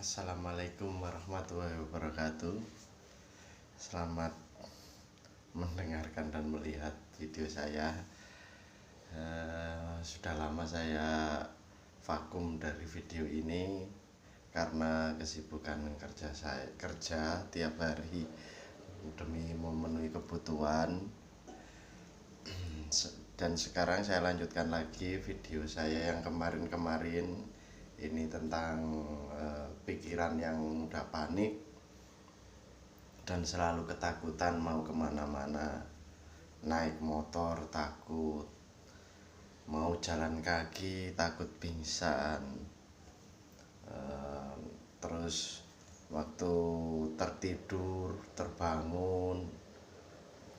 Assalamualaikum warahmatullahi wabarakatuh. Selamat mendengarkan dan melihat video saya. Sudah lama saya vakum dari video ini karena kesibukan kerja tiap hari demi memenuhi kebutuhan. Dan sekarang saya lanjutkan lagi video saya yang kemarin-kemarin ini tentang pikiran yang mudah panik dan selalu ketakutan mau kemana-mana, naik motor takut, mau jalan kaki takut pingsan, terus waktu tertidur terbangun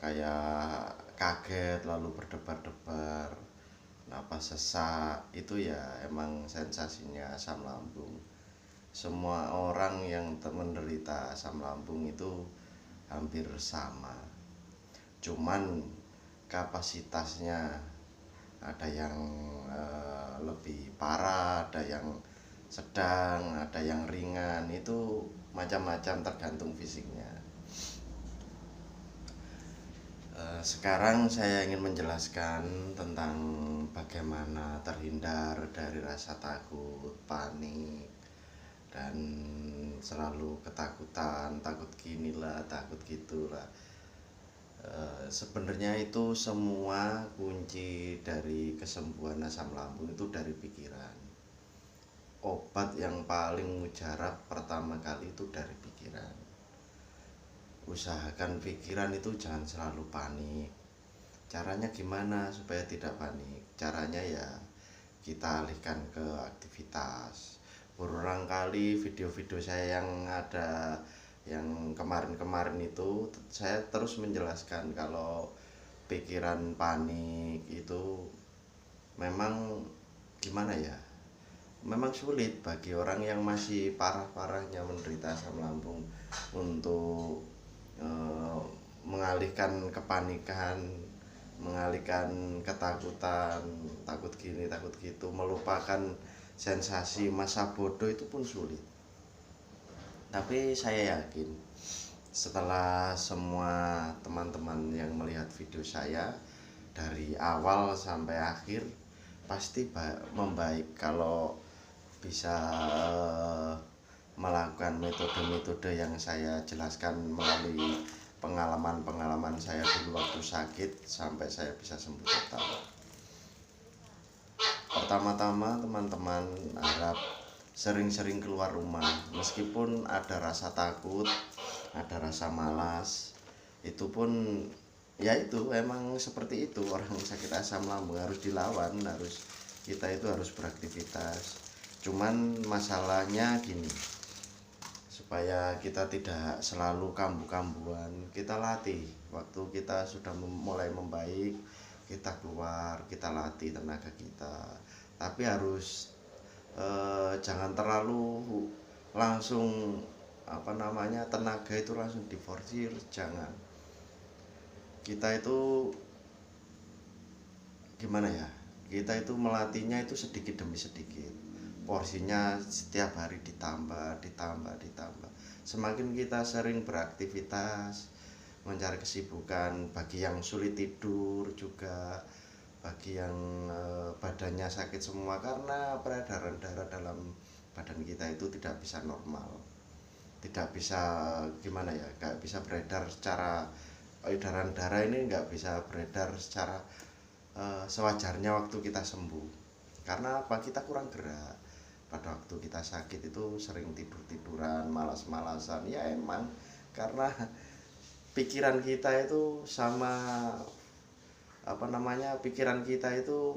kayak kaget lalu berdebar-debar, napas sesak. Itu ya emang sensasinya asam lambung. Semua orang yang menderita asam lambung itu hampir sama, cuman kapasitasnya ada yang lebih parah, ada yang sedang, ada yang ringan. Itu macam-macam tergantung fisiknya. Sekarang saya ingin menjelaskan tentang bagaimana terhindar dari rasa takut, panik, dan selalu ketakutan, takut ginilah, takut gitulah. Sebenarnya itu semua kunci dari kesembuhan asam lambung itu dari pikiran. Obat yang paling mujarab pertama kali itu dari pikiran. Usahakan pikiran itu jangan selalu panik. Caranya gimana supaya tidak panik? Caranya ya kita alihkan ke aktivitas. Berulang kali video-video saya yang ada yang kemarin-kemarin itu saya terus menjelaskan kalau pikiran panik itu memang gimana ya, memang sulit bagi orang yang masih parah-parahnya menderita asam lambung untuk mengalihkan kepanikan, mengalihkan ketakutan, takut gini takut gitu, melupakan sensasi masa bodoh itu pun sulit. Tapi saya yakin setelah semua teman-teman yang melihat video saya dari awal sampai akhir pasti membaik kalau bisa melakukan metode-metode yang saya jelaskan melalui pengalaman-pengalaman saya dulu waktu sakit sampai saya bisa sembuh total. Pertama-tama teman-teman harap sering-sering keluar rumah, meskipun ada rasa takut, ada rasa malas, itu pun ya itu emang seperti itu, orang sakit asam lambung harus dilawan, kita itu harus beraktivitas. Cuman masalahnya gini, supaya kita tidak selalu kambuh-kambuhan, kita latih. Waktu kita sudah mulai membaik, kita keluar, kita latih tenaga kita. Tapi harus jangan terlalu langsung tenaga itu langsung diforsir, jangan. Kita itu gimana ya, kita itu melatihnya itu sedikit demi sedikit, porsinya setiap hari ditambah. Semakin kita sering beraktivitas, mencari kesibukan, bagi yang sulit tidur juga, bagi yang badannya sakit semua karena peredaran darah dalam badan kita itu tidak bisa normal, tidak bisa gimana ya, nggak bisa beredar secara, edaran darah ini nggak bisa beredar secara sewajarnya waktu kita sembuh. Karena apa? Kita kurang gerak. Pada waktu kita sakit itu sering tidur-tiduran, malas-malasan. Ya emang karena pikiran kita itu sama pikiran kita itu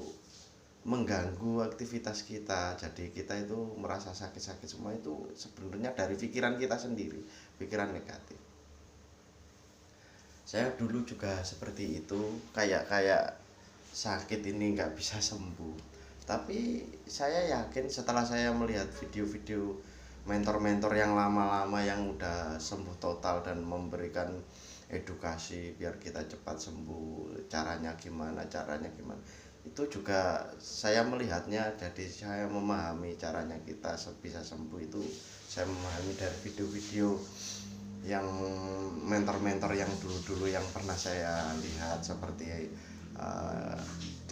mengganggu aktivitas kita. Jadi kita itu merasa sakit-sakit semua itu sebenarnya dari pikiran kita sendiri, pikiran negatif. Saya dulu juga seperti itu, kayak sakit ini nggak bisa sembuh. Tapi saya yakin setelah saya melihat video-video mentor-mentor yang lama-lama yang udah sembuh total dan memberikan edukasi biar kita cepat sembuh, caranya gimana, itu juga saya melihatnya, jadi saya memahami caranya kita bisa sembuh itu saya memahami dari video-video yang mentor-mentor yang dulu-dulu yang pernah saya lihat, seperti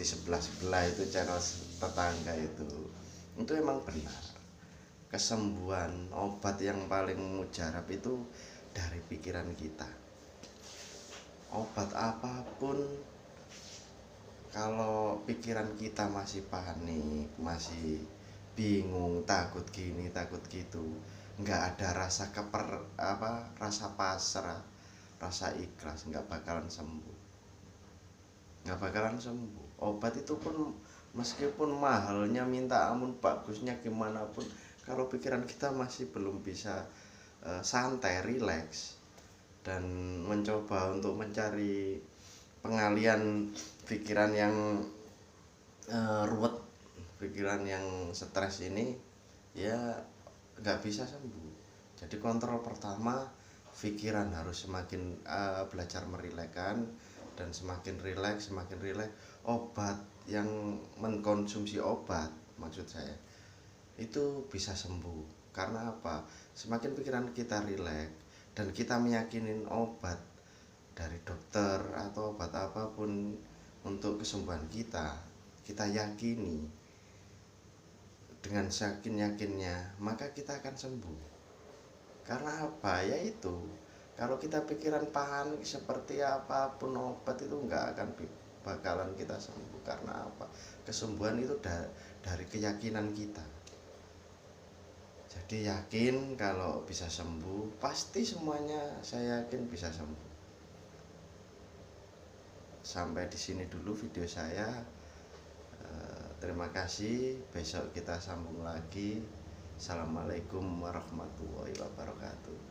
di sebelah-sebelah itu channel tetangga itu emang benar. Kesembuhan obat yang paling mujarab itu dari pikiran kita. Obat apapun kalau pikiran kita masih panik, masih bingung, takut gini takut gitu, nggak ada rasa pasrah, rasa ikhlas, nggak bakalan sembuh. Obat itu pun meskipun mahalnya minta ampun, bagusnya gimana pun, kalau pikiran kita masih belum bisa santai, rileks, dan mencoba untuk mencari pengalian pikiran yang ruwet, pikiran yang stres ini, ya nggak bisa sembuh. Jadi kontrol pertama, pikiran harus semakin belajar merilekkan, dan semakin rileks obat yang mengkonsumsi obat, maksud saya, itu bisa sembuh. Karena apa? Semakin pikiran kita rileks dan kita meyakinin obat dari dokter atau obat apapun untuk kesembuhan kita yakini dengan yakin-yakinnya, maka kita akan sembuh. Karena apa? Yaitu kalau kita pikiran panik, seperti apapun obat itu nggak akan bakalan kita sembuh. Karena apa? Kesembuhan itu dari keyakinan kita. Jadi yakin kalau bisa sembuh, pasti semuanya saya yakin bisa sembuh. Sampai di sini dulu video saya. Terima kasih. Besok kita sambung lagi. Assalamualaikum warahmatullahi wabarakatuh.